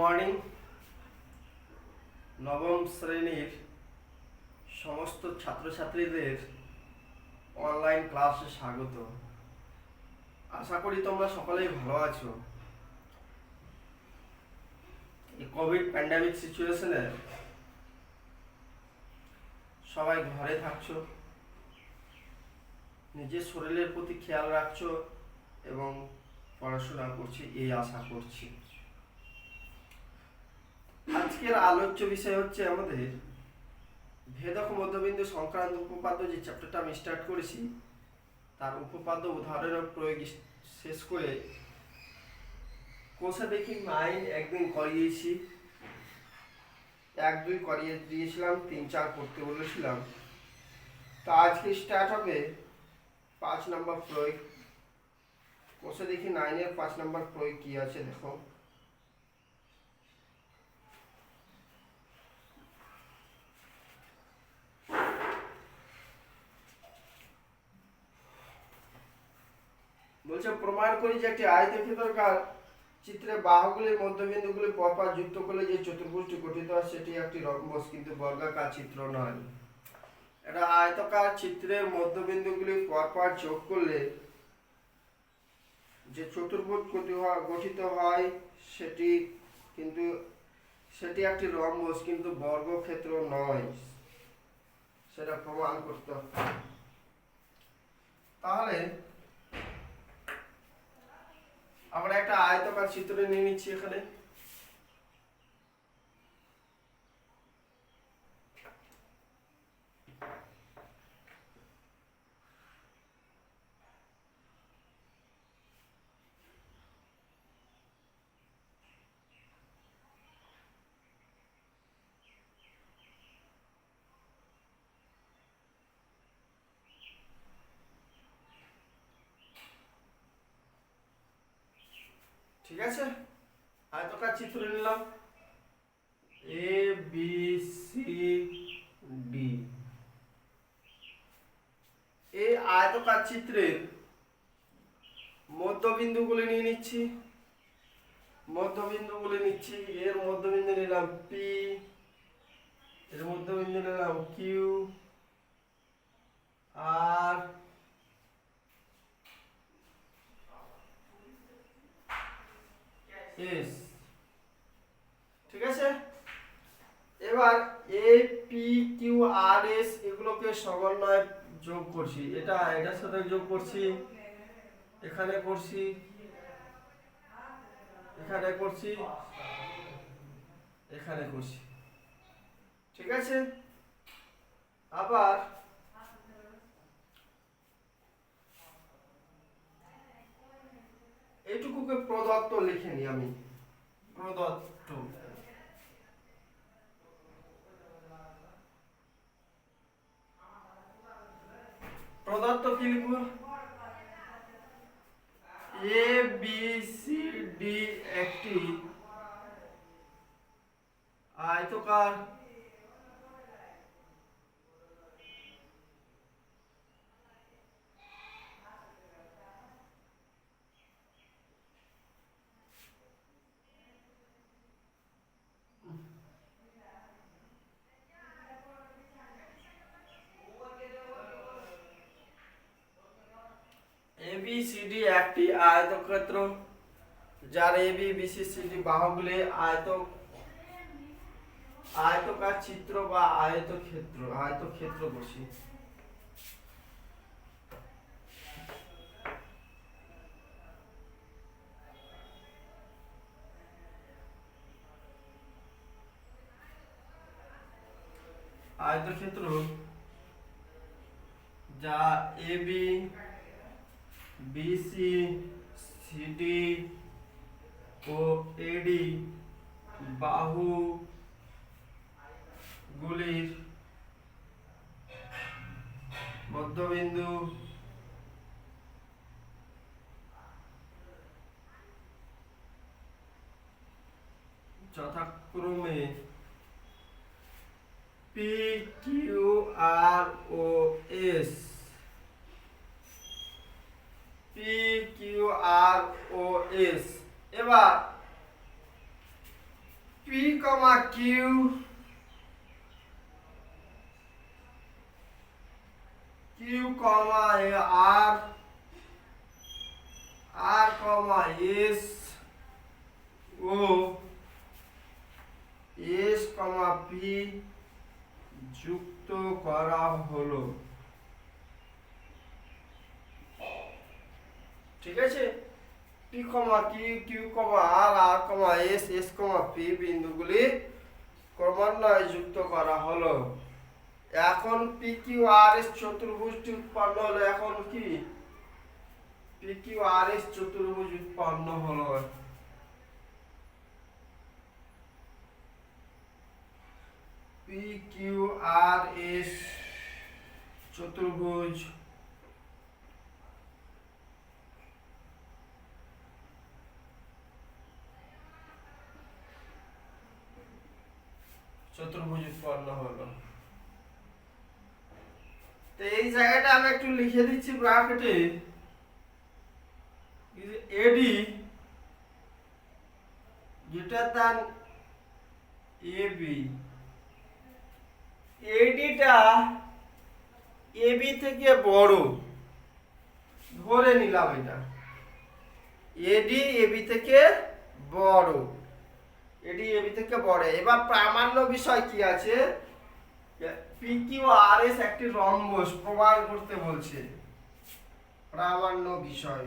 Morning. নবম শ্রেণীর সমস্ত ছাত্রছাত্রীদের অনলাইন ক্লাসে স্বাগত। আশা করি তোমরা সকলেই ভালো আছো। এই কোভিড প্যান্ডামিক সিচুয়েশনে সবাই ঘরে থাকছো, নিজের শরীরের প্রতি খেয়াল রাখছো এবং পড়াশোনা করছি এই আশা করছি। আজকের আলোচ্য বিষয় হচ্ছে আমাদের ভেদক মধ্যবিন্দু সংক্রান্ত উপপাদ্য। যে চ্যাপ্টারটা আমি স্টার্ট করেছি তার উপপাদ্য উদাহরণের প্রয়োগ শেষ করে কোষে দেখি মাইন একদিন করিয়েছি, 1-2 করিয়ে দিয়েছিলাম, 3-4 করতে বলেছিলাম। তা আজকে স্টার্ট হবে 5 নম্বর প্রয়োগ। কোষে দেখি 9-এর 5 নম্বর প্রয়োগ কি আছে দেখো। বলছে প্রমাণ করি যে একটি আয়তক্ষেত্রাকার চিত্রে বাহুগুলির মধ্যবিন্দুগুলি পরপর যুক্ত করলে যে চতুর্ভুজটি গঠিত হয় সেটি একটি রম্বস, কিন্তু বর্গাকার চিত্র নয়। এটা আয়তাকার চিত্রের মধ্যবিন্দুগুলি পরপর যোগ করলে যে চতুর্ভুজ গঠিত হয় সেটি একটি রম্বস, কিন্তু বর্গক্ষেত্র নয়। সেটা প্রমাণ করতে হবে। তাহলে আমরা একটা আয়তাকার চিত্র নিয়ে নিচ্ছি এখানে। ঠিক আছে, আয়তাকার চিত্র নিলাম এ বি সি ডি। এই আয়তাকার চিত্রের মধ্যবিন্দুগুলি নিয়ে নিচ্ছি। এর মধ্যবিন্দু নিলাম পি, এর মধ্যবিন্দু নিলাম কিউ আর এস। ঠিক আছে, এবার A P Q R S এগুলোকে সমন্বয় যোগ করছি। এটার সাথে যোগ করছি, এখানে করছি, এখানে করছি, এখানে করছি। ঠিক আছে, আবার এইটুকুকে প্রদত্ত লিখে নিই আমি। প্রদত্ত কি লিখব? এ বি সি ডি একটি আয়তাকার ABCD একটি আয়তক্ষেত্র যার AB BC CD বাহুগুলি আয়তকার চিত্র বা আয়তক্ষেত্র বসি। আয়তক্ষেত্র যা AB BC CD ও AD বাহুগুলির মধ্যবিন্দু যথাক্রমে পি কিউ আর ও এস। পি কিউ আর ও এস। এবার P comma Q Q comma R R comma S ও এস কমা পি যুক্ত করা হলো। ঠিক আছে, P comma Q Q comma R R comma S S comma P বিন্দুগুলি ক্রমান্বয়ে যুক্ত করা হলো। এখন পি কিউ আর এস চতুর্ভুজটি উৎপন্ন হলো। এখন কি পি কিউ আর এস চতুর্ভুজ উৎপন্ন হলো। পি কিউ আর এস চতুর্ভুজ উৎপন্ন হলো। তো এই জায়গাটা আমি একটু লিখে দিচ্ছি ব্র্যাকেটে, এডি গ্রেটার দ্যান এবি। এডিটা এবি থেকে বড় ধরে নিলাম, এটা এডি এবি থেকে বড়, এডি এবি থেকে বড়। এবার প্রামাণ্য বিষয় কি আছে, পি কিউ আর এস একটি রম্বস প্রমাণ করতে বলছে। প্রামাণ্য বিষয়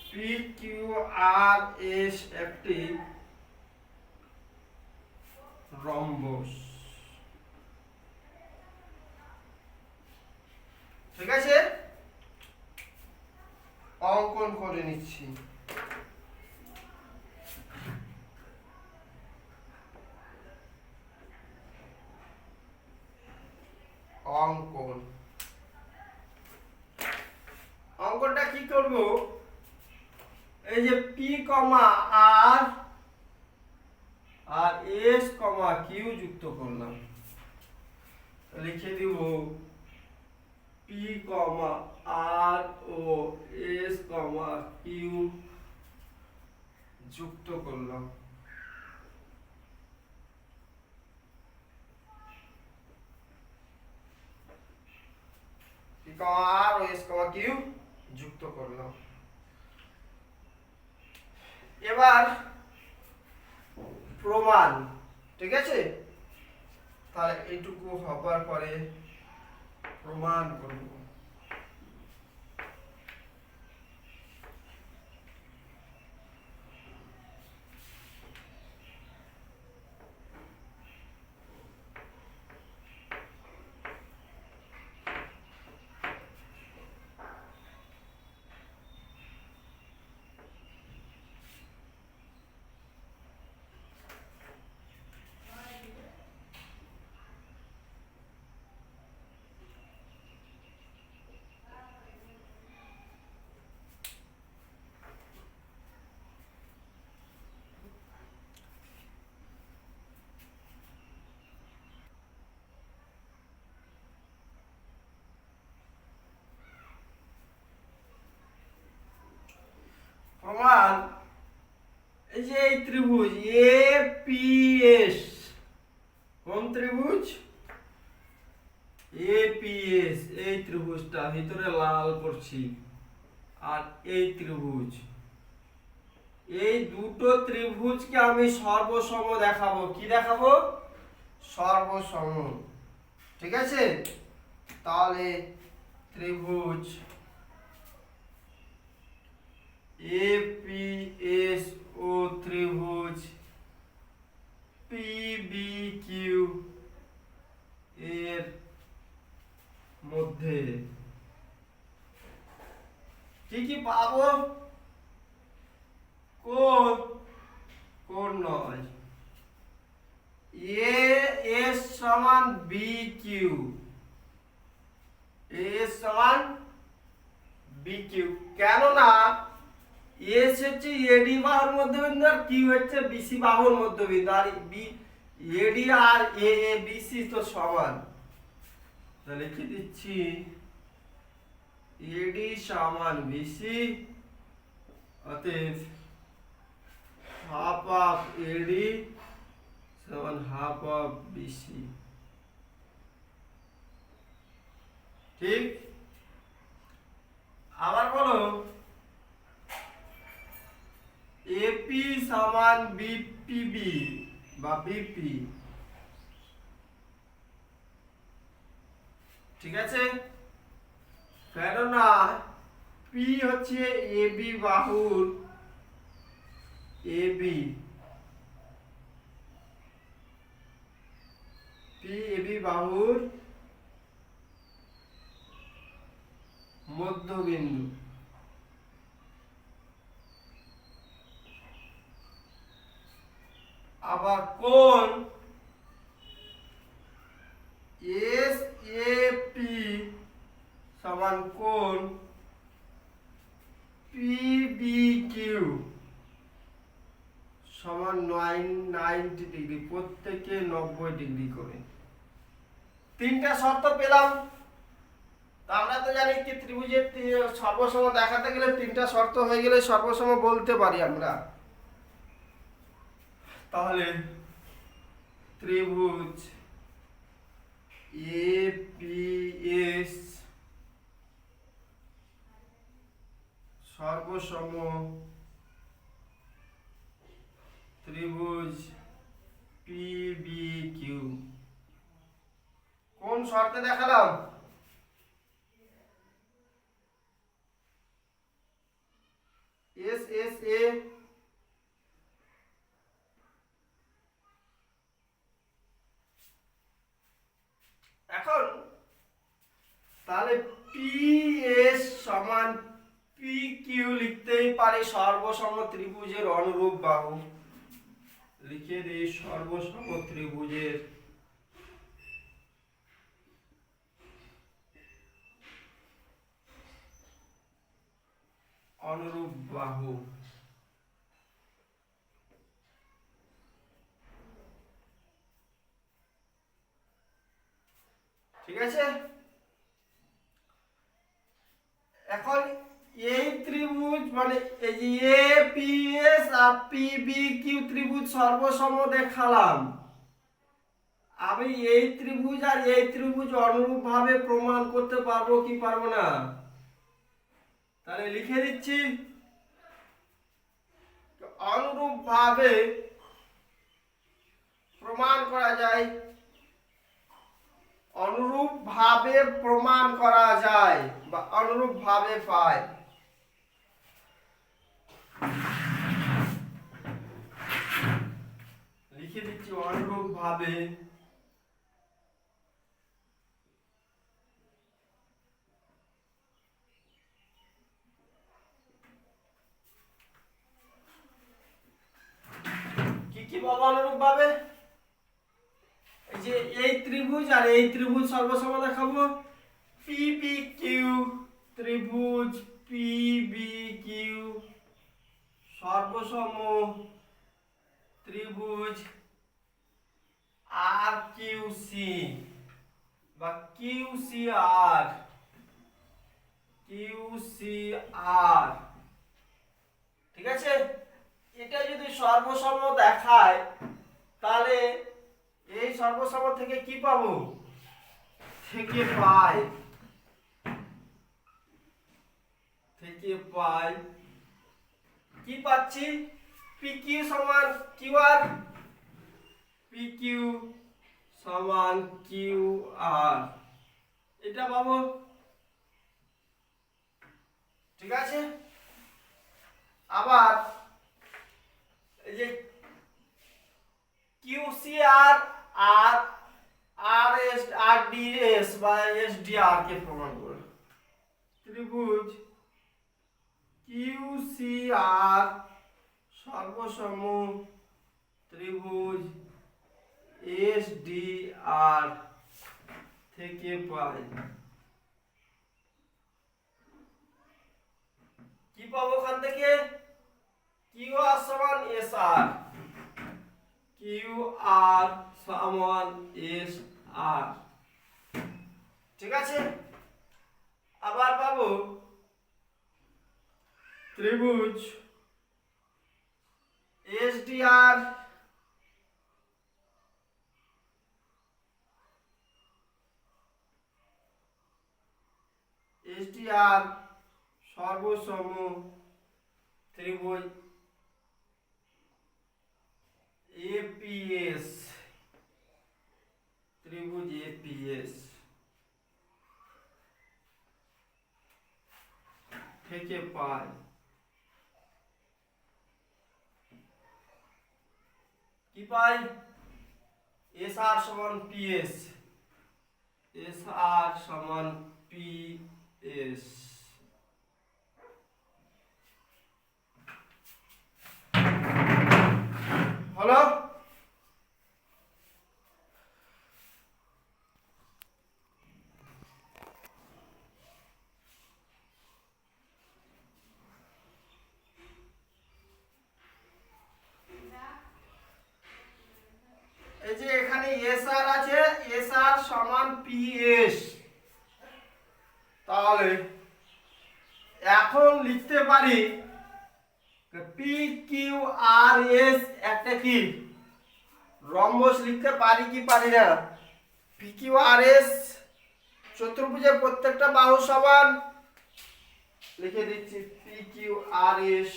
পি কিউ আর এস একটি রম্বস। ঠিক আছে, অঙ্কন করে নিচ্ছি। অঙ্কনটা কি করব, এই যে পি কমা আর আর এস কমা কিউ যুক্ত করলাম, লিখে দিব পি কমা আর ও এস কমা কিউ যুক্ত করলাম। পি কমা আর ও এস কমা কিউ যুক্ত করলাম। এবার প্রমাণ, ঠিক আছে, তাহলে এইটুকু হবার পরে প্রমাণ করব। প্রমাণ, এই যে এই ত্রিভুজ এপিএস, কোন ত্রিভুজ এপিএস, এই ত্রিভুজটা ভিতরে লাল করছি, আর এই ত্রিভুজ, এই দুটো ত্রিভুজকে আমি সর্বসম দেখাবো। কি দেখাবো? সর্বসম। ঠিক আছে, তাহলে ত্রিভুজ এপিএস ও ত্রিভুজ পিবিকিউ এর মধ্যে কি কি পাবো? কোণ নয়, এ এস সমান বি কিউ, এস সমান বি কিউ, কেননা এস হচ্ছে এডি বাহুর মধ্যবিন্দু আর কিউ হচ্ছে বিসি বাহুর মধ্যবিন্দু, আর বি এডি আর এ বিসি তো সমান। লিখে দিচ্ছি এডি সমান বিসি, অতএব হাফ অফ এডি সমান হাফ অফ বিসি। ঠিক, আবার বলো এপি সমান বিপিবি বা বিপি। ঠিক আছে, কেননা পি হচ্ছে এবি বাহুর এবি, পি এবি বাহুর মধ্যবিন্দু। আবার কোণ এস এ পি সমান কোণ পিবি কিউ সমান 90 ডিগ্রি, প্রত্যেকে 90 ডিগ্রি করে। তিনটা শর্ত পেলাম। আমরা তো জানি কি ত্রিভুজের সর্বসম দেখাতে গেলে তিনটা শর্ত হয়ে গেলে সর্বসম বলতে পারি আমরা। তাহলে ত্রিভুজ এপিএস সর্বসম ত্রিভুজ পিবিকিউ। কোন শর্তে দেখালাম? এস এস এ এখন তাহলে পিএস সমান পিকিউ লিখতেই পারি সর্বসম ত্রিভুজের অনুরূপ বাহু। লিখে দিই সর্বসম ত্রিভুজের অনুরূপ বাহু। ঠিক আছে, এখন এই ত্রিভুজ মানে এই যে এপিএস আর পিবিকিউ ত্রিভুজ সর্বসম দেখালাম। আমি এই ত্রিভুজ আর এই ত্রিভুজ অনুরূপ ভাবে প্রমাণ করতে পারবো কি পারবো না? তাহলে লিখে দিচ্ছি অনুরূপ ভাবে প্রমাণ করা যায়, অনুরূপ ভাবে প্রমাণ করা যায় বা অনুরূপ ভাবে পায়। লিখে দিচ্ছি অনুরূপ ভাবে কি বলবো অনুরূপ ভাবে? এই যে এই ত্রিভুজ আর এই ত্রিভুজ সর্বসম দেখাবো। পিবিকিউ ত্রিভুজ পিবিকিউ সর্বসম ত্রিভুজ আর কিউসি বা কিউসিআর, কিউসিআর। ঠিক আছে, এটা যদি সর্বসম দেখায় তাহলে এই সর্বসম থেকে কি পাবো? থেকে পাই, থেকে পাই কি পাচ্ছি? পিকিউ সমান কিউআর, পিকিউ সমান কিউআর, এটা পাবো। ঠিক আছে, আবার এই যে কিউসিআর আর আরএস আরডিএস বা এসডিআর কে প্রমাণ করব। ত্রিভুজ কিউসিআর সর্বসম ত্রিভুজ এসডিআর থেকে পাই কি পাবো? ওখান থেকে কিউআর সমান এসআর, কিউআর সমান এসআর। ঠিক আছে। আবার পাবো ত্রিভুজ এসডিআর সর্বসম ত্রিভুজ এপিএস থেকে পাই কি পাই এস আর সমান পিএস হলো। এই যে এখানে এস আর আছে, এস আর সমান পিএস, তাহলে এখন লিখতে পারি পি কিউ আর এস একটা কি রম্বস লিখতে পারি কি পারি না? পি কিউ আর এস চতুর্ভুজের প্রত্যেকটা বাহু সমান, লিখে দিচ্ছি P Q R S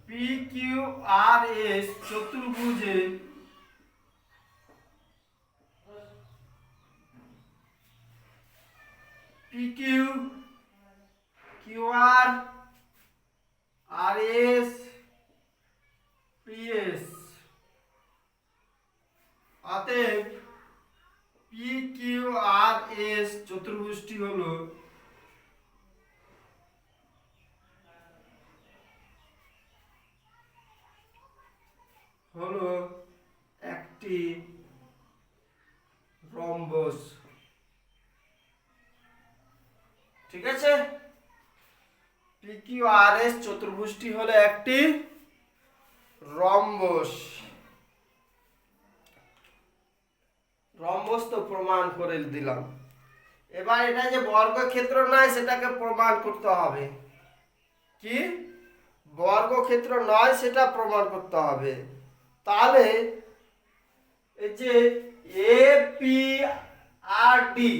P Q R S চতুর্ভুজে P Q Q R S PS, অতএব পি কিউ আর এস চতুর্ভুজটি হলো একটি রম্বস। ঠিক আছে, পি কিউ আর এস চতুর্ভুজটি হলো একটি রম্বস। রম্বস তো প্রমাণ করে দিলাম। এবার এটা যে বর্গক্ষেত্র নয় সেটাকে প্রমাণ করতে হবে। কি বর্গক্ষেত্র নয় সেটা প্রমাণ করতে হবে। তাহলে এই যে এপিআরডি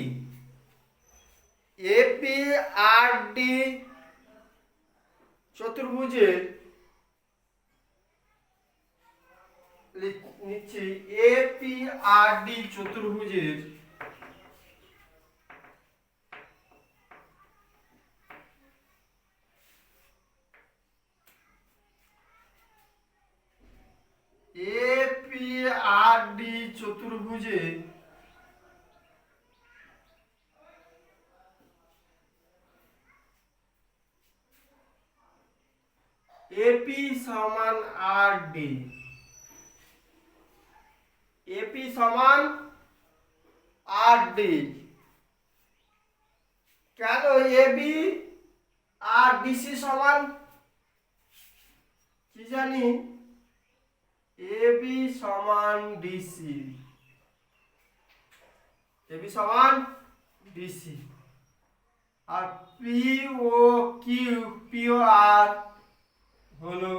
চতুর্ভুজের নিচ্ছি এপিআরডি চতুর্ভুজের চতুর্ভুজে এপি সমান আর ডি, এপি সমান আর ডি। কেন এবি আর ডিসি সমান কি জানি? এবি সমান ডিসি, এবি সমান ডিসি। আর পি ও কিউ পি ও আর হলো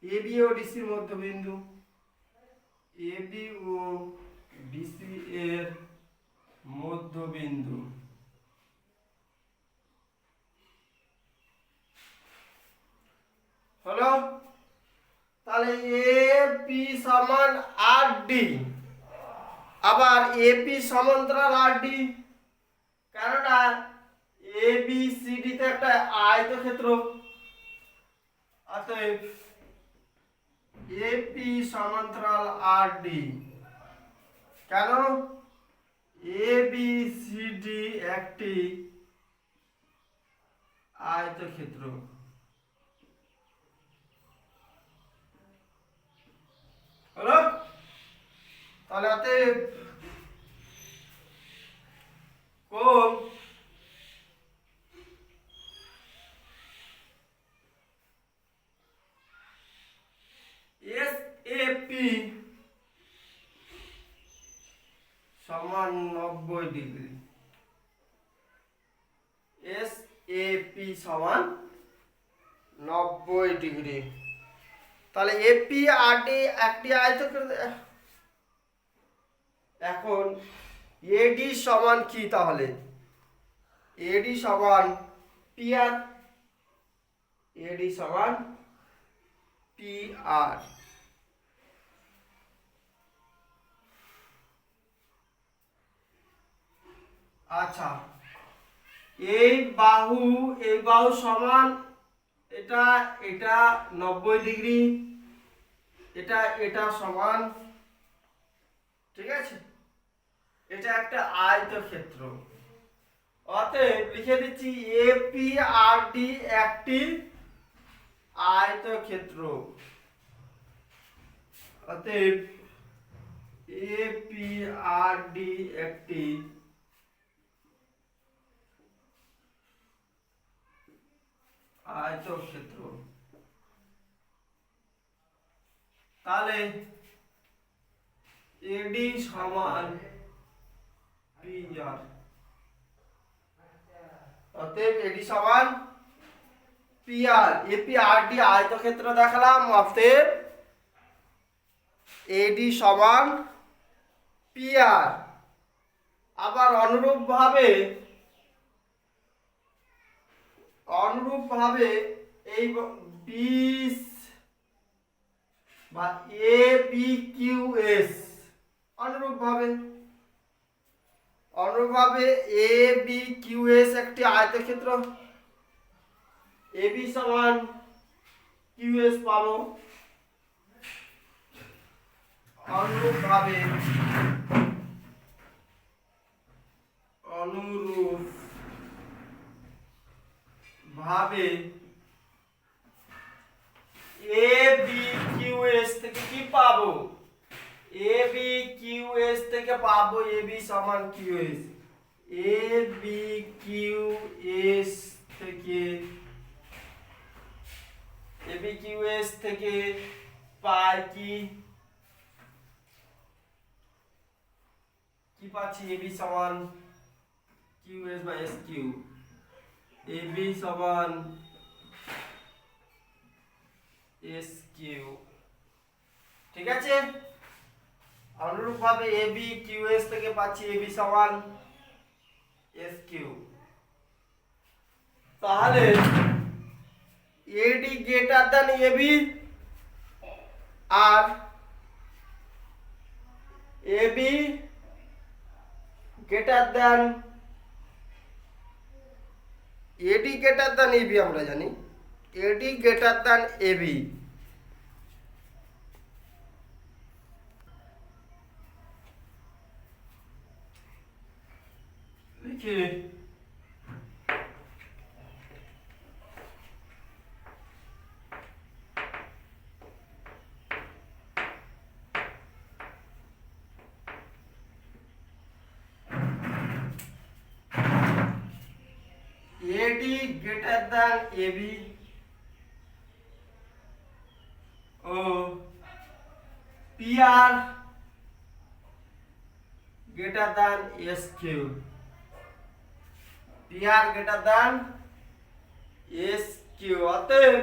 এবি ও ডিসির মধ্যবিন্দু, এবি ও ডিসি এর মধ্যবিন্দু। হলো। তাহলে এপি সমান আর ডি, আবার এপি সমান্তরাল আর ডি, কেননা এ বি সি ডি তে একটা আয়তক্ষেত্র, অতএব এপি সমান্তরাল আর ডি। কেন? এ বি সি ডি একটি আয়তক্ষেত্র। হলো। তাহলে অতএব কোণ এসএপি সমান 90 ডিগ্রি। এসএপি সমান 90 ডিগ্রি। তাহলে এপি আরডি একটি আয়তক্ষেত্র। এখন এডি সমান কি? তাহলে এডি সমান পি আর। এডি সমান পি আর। আচ্ছা, এই বাহু সমান এটা 90 ডিগ্রি, এটা সমান, ঠিক আছে? এটা একটা আয়তক্ষেত্র। অতএব লিখে দিচ্ছি এপি আর ডি একটি আয়তক্ষেত্র। অতএব এপি আর ডি একটি আয়তক্ষেত্র। তাহলে এডি সমান পি আর। অতএব এডি সমান পি আর। এপি আর ডি আয়তক্ষেত্র দেখালাম, অতএব এডি সমান পি আর। আবার অনুরূপভাবে এই বিস বা এ বি কিউ এস অনুরূপভাবে এ বি কিউ এস একটি আয়তক্ষেত্র। এ বি সমান কিউ এস পাবো। অনুরূপভাবে এ বি কিউ এস থেকে কি পাবো? এ বি কিউ এস থেকে পাবো এ বি সমান Q S. A B Q S থেকে পাই কি পাচ্ছি? এ বি সমান Q S by S Q. A B সমান এস কিউ, ঠিক আছে? অনুরূপভাবে এ বি কিউ এস থেকে পাচ্ছি এ বি সমান এস কিউ। তাহলে এডি গ্রেটার দ্যান এবি আর AB greater than AD greater than AB. আমরা জানি এডি গ্রেটার দ্যান এবি। লিখি এডি গ্রেটার দ্যান এবি ও P R greater than S Q. P R greater than S Q. অতএব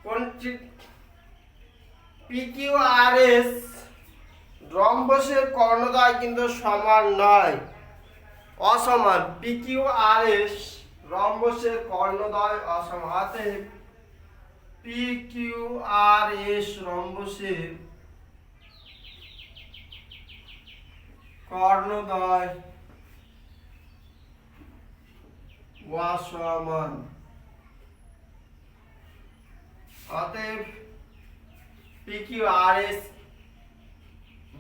কোনটি P Q R S রম্বসের কর্ণদ্বয় কিন্তু সমান নয়, অসমান। পি কিউ আর এস রম্বসের কর্ণদ্বয় অসমান। অতএব পি কিউ আর এস রম্বসের কর্ণদ্বয় অসমান। অতএব পি কিউ আর এস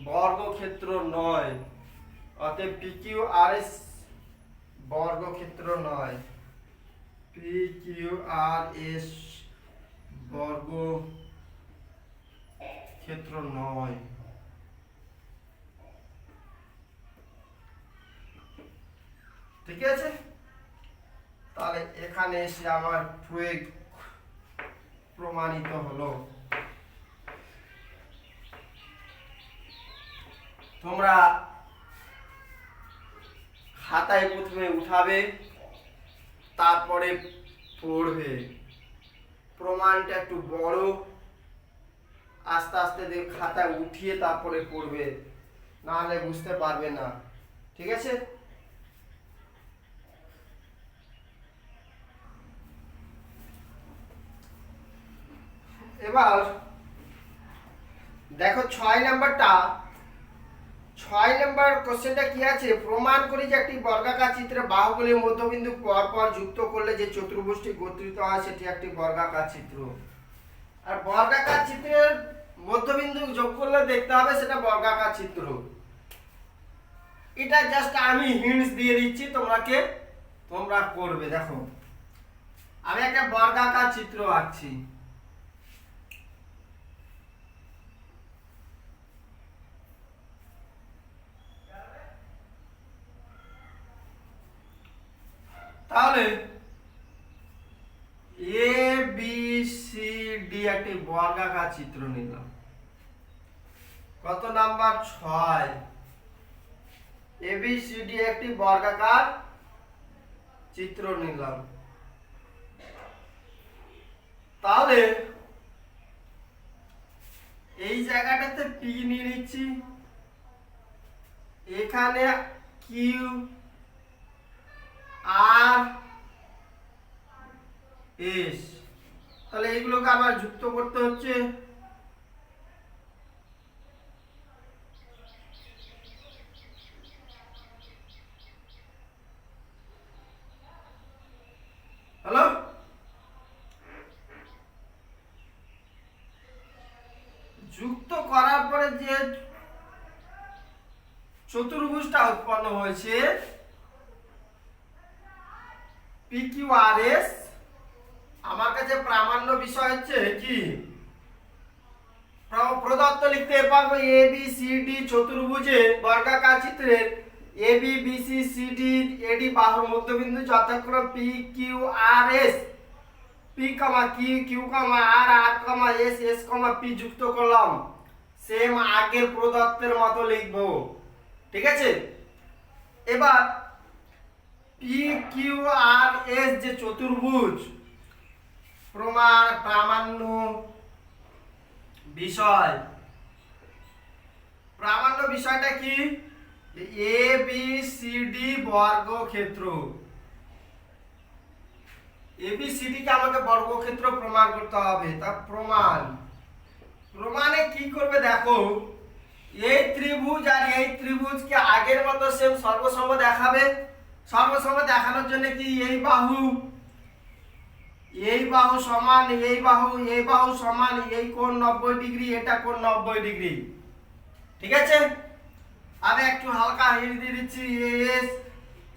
বর্গক্ষেত্র নয়। অতএব পি কিউ আর এস বর্গক্ষেত্র নয়। পি কিউ আর এস বর্গক্ষেত্র নয়। ঠিক আছে, তাহলে এখানে এসে আমার প্রয়োগ প্রমাণিত হলো। তোমরা খাতায় প্রথমে উঠাবে, তারপরে পড়বে। প্রমাণটা একটু বড়, আস্তে আস্তে খাতায় উঠিয়ে তারপরে পড়বে, নাহলে বুঝতে পারবে না। ঠিক আছে, এবার দেখো 6 নাম্বারটা। 6 নাম্বার কোশ্চেনটা কি আছে? প্রমাণ করি যে একটি বর্গাকার চিত্রে বাহুগুলির মধ্যবিন্দু পরপর যুক্ত করলে যে চতুর্ভুজটি গঠিত হয় সেটি একটি বর্গাকার চিত্র। আর বর্গাকার চিত্রের মধ্যবিন্দু যোগ করলে দেখতে হবে সেটা বর্গাকার চিত্র। এটা জাস্ট আমি হিন্টস দিয়ে দিচ্ছি, তোমরা করবে। দেখো আমি একটা বর্গাকার চিত্র আঁকছি। তাহলে এ বি সি ডি একটি বর্গাকার চিত্র নিলাম। কত number? 6। A B C D একটি বর্গাকার চিত্র নিলাম। তাহলে এই জায়গাটাতে পি নিয়ে নিচ্ছি, এখানে কিউ আর এস। তাহলে এইগুলোকে আবার যুক্ত করতে হচ্ছে। হ্যালো, যুক্ত করার পরে যে চতুর্ভুজটা উৎপন্ন হয়েছে PQRS, আমার কাছে প্রামাণ্য বিষয় হচ্ছে কি প্রদত্ত লিখতে পারবো ABCD চতুর্ভুজে বর্গাকার চিত্রের ABBCCD AD বাহুর মধ্যবিন্দু যথাক্রমে PQRS P, Q, Q, R, R, S, S, P যুক্ত করলাম। সেম আগের প্রদত্তের মতো লিখবো। ঠিক আছে, এবার PQRS যে চতুর্ভুজ প্রামাণ্য বিষয়। প্রামাণ্য বিষয়টা কি? ABCD বর্গক্ষেত্র। ABCD কে আমাকে বর্গক্ষেত্র প্রমাণ করতে হবে। তা প্রমাণে কি করবে দেখো, এই ত্রিভুজ আর এই ত্রিভুজকে আগের মতো সেম সর্বসম দেখাবে। সর্বসম দেখানোর জন্য কি এই বাহু সমান এই বাহু সমান, এই কোণ 90 ডিগ্রি, এটা কোণ 90 ডিগ্রি। ঠিক আছে, আমি একটু হালকা হিন্ট দিয়ে দিচ্ছি। এস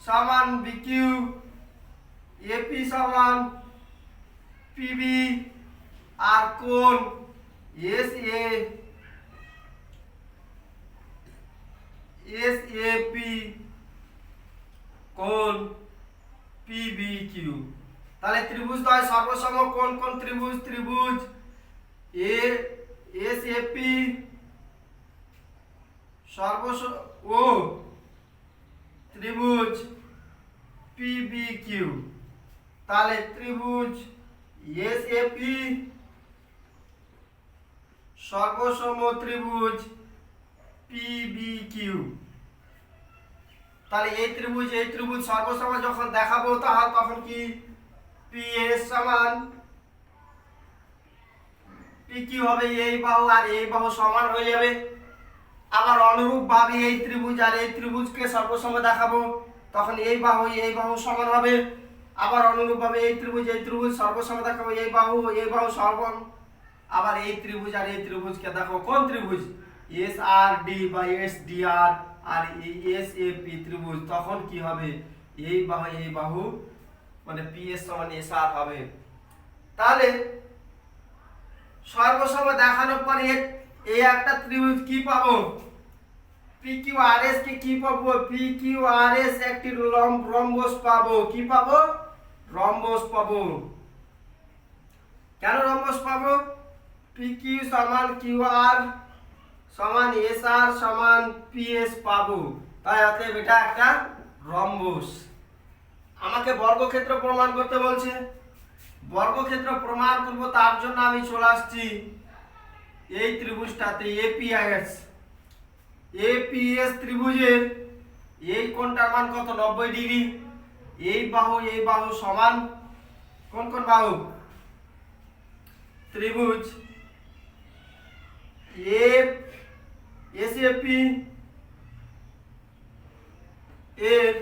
সমান বিকিউ, এপি সমান পিবি, আর কোণ এস এ পি কোণ পিবি কিউ। তাহলে ত্রিভুজ দ্বয় সর্বসম কোন ত্রিভুজ এ এস এ পি সর্বসম ও ত্রিভুজ পিবি কিউ। তাহলে ত্রিভুজ এস এ পি সর্বসম ত্রিভুজ পিবি কিউ। তাহলে এই ত্রিভুজ সর্বসম যখন দেখাবো তখন কি পিএস সমান পি কি হবে, এই বাহু আর এই বাহু সমান হয়ে যাবে। আবার অনুরূপ ভাবে এই ত্রিভুজ আর এই ত্রিভুজকে সর্বসম দেখাবো, তখন এই বাহু সমান হবে। আবার অনুরূপ ভাবে এই ত্রিভুজ সর্বসম দেখাবো, এই বাহু সর্বম। আবার এই ত্রিভুজ আর এই ত্রিভুজকে দেখো কোন ত্রিভুজ এস আর ডি বা এস ডি আর আর এস এ পি ত্রিভুজ, তখন কি হবে এই বাহু মানে পিএস সমান এস আর হবে। তাহলে সর্বসম দেখানোর পরে এই একটা ত্রিভুজ কি পাবো, PQRS কে কি পাবো? PQRS একটি রম্বস পাবো। কি পাবো? রম্বস পাবো। কেন রম্বস পাবো? PQ সমান QR সমান SR সমান PS পাবো, তাই অতএব এটা একটা রম্বস। আমাকে বর্গক্ষেত্র প্রমাণ করতে বলছে। বর্গক্ষেত্র প্রমাণ করব, তার জন্য আমি চলে আসছি এই ত্রিভুজটাতে APS। APS ত্রিভুজের এই কোণটার মান কত? 90 ডিগ্রি। এই বাহু সমান কোন কোন বাহু? ত্রিভুজ SAP এর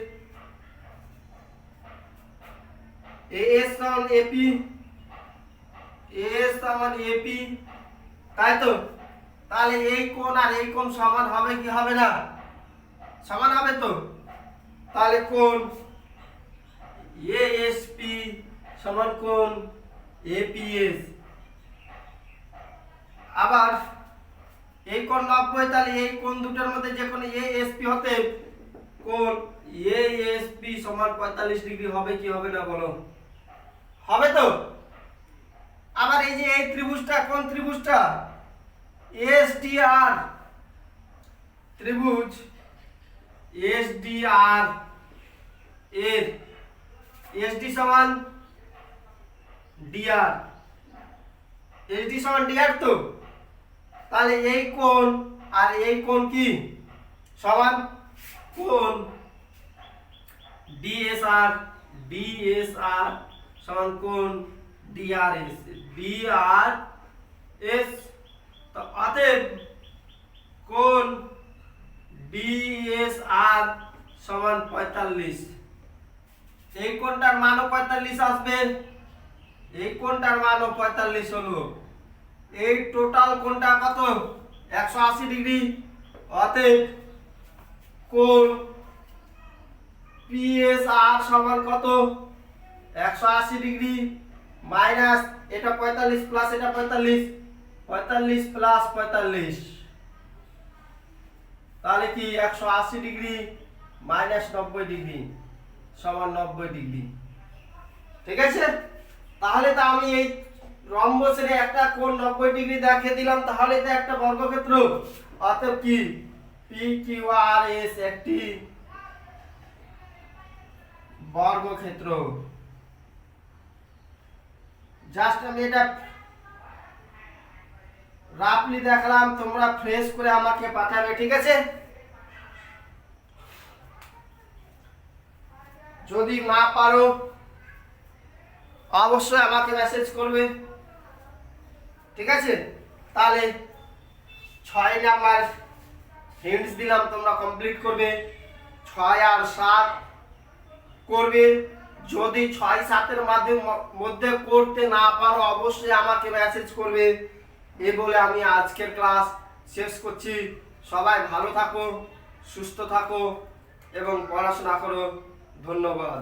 AS সমান AP, AS সমান AP, তাই তো? তাহলে এই কোণ আর এই কোণ সমান হবে কি হবে না? সমান হবে তো। তাহলে কোণ ASP সমান কোণ APS। আবার এই কোণ 90, তাহলে এই কোণ দুটোর মধ্যে যে কোনো ASP হতে কোণ ASP সমান 45 ডিগ্রি হবে কি হবে না বলো? হবে তো। আবার এই যে এই ত্রিভুজটা, কোন ত্রিভুজটা? SDR ত্রিভুজ SDR এর SD সমান DR, SD সমান DR তো। তাহলে এই কোণ আর এই কোণ কি সমান? কোণ DSR, DSR সমান কোণ DRS, DRS। তো অতএব কোণ DSR সমান 45। এই কোণটার মানও 45 আসবে, এই কোণটার মানও 45 হলো। এই টোটাল কোণটা কত? 180 ডিগ্রি। অতএব কোণ PSR সমান কত? 180 ডিগ্রি মাইনাস এটা 45 প্লাস এটা 45, 45 প্লাস 45, তাহলে কি 180 ডিগ্রি মাইনাস 90 ডিগ্রি সমান 90 ডিগ্রি। ঠিক আছে? তাহলে তো আমি এই রম্বসের একটা কোণ 90 ডিগ্রি দেখিয়ে দিলাম, তাহলে তো একটা বর্গক্ষেত্র। অতএব কি PQRS একটি বর্গক্ষেত্র। জাস্ট আমি এটা রাফলি দেখালাম, তোমরা ফ্রেশ করে আমাকে পাঠাবে। ঠিক আছে? যদি না পারো অবশ্যই আমাকে মেসেজ করবে। ঠিক আছে? তাহলে 6 নাম্বার হিন্টস দিলাম, তোমরা কমপ্লিট করবে। 6 আর 7 করবে। যদি 6-7 এর মধ্যে করতে না পারো অবশ্যই আমাকে মেসেজ করবে। এই বলে আমি আজকের ক্লাস শেষ করছি। সবাই ভালো থাকো, সুস্থ থাকো এবং পড়াশোনা করো। ধন্যবাদ।